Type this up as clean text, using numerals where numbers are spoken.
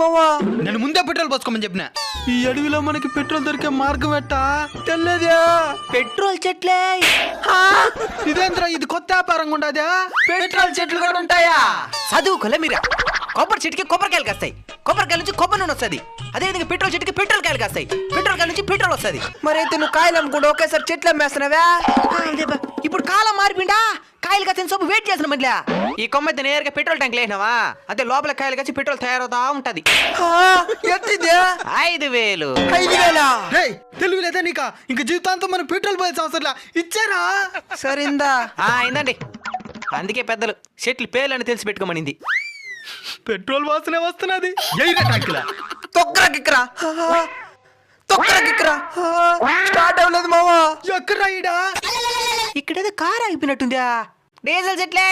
మావా. నేను ముందే పెట్రోల్ పోసుకోమని చెప్పిన. ఈ అడవిలో మనకి పెట్రోల్ దొరికే మార్గం ఎట్టా తెల్లదా? పెట్రోల్ చెట్లే. ఇదేంద్రా ఇది కొత్త వ్యాపారంగా ఉండదా? పెట్రోల్ చెట్లు కూడా ఉంటాయా? చదువుకోలే మీరా. కొబ్బరి చెట్టుకి కొబ్బరికాయలు కాస్తాయి, కొబ్బరికాయల నుంచి కొబ్బరి నూనె వస్తుంది. అదేవిధంగా పెట్రోల్ చెట్టుకి పెట్రోల్ కాయలు కాస్తాయి, పెట్రోల్ కాయల నుంచి పెట్రోల్ వస్తుంది. మరైతే నువ్వు కాయలు అమ్ముకుంటూ ఒకేసారి చెట్లు అమ్మేస్తున్నావా? ఇప్పుడు కాలం మారిపిండా, కాయలు కాసిన సొప్పు వెయిట్ చేసిన మళ్ళీ ఈ కొమ్మ అయితే నేరుగా పెట్రోల్ ట్యాంక్ లేసినావా, అదే లోపల కాయలు కాసి పెట్రోల్ తయారవుతా ఉంటది. 5,000. 5,000 తెలివి లేదా నీకా? ఇంక జీవితాంతం మనం పెట్రోల్ పోయే సంవత్సరం ఇచ్చారా? సరిందా అయిందండి. అందుకే పెద్దలు చెట్లు పేర్లని తెలిసి పెట్టుకోమనింది. పెట్రోల్ వాసనే వస్తున్నది. స్టార్ట్ అవ్వలేదు మావా. ఎక్కడా ఈడా? ఇక్కడేదో కారు ఆగిపోయినట్టుందా? డీజిల్ చెట్లే.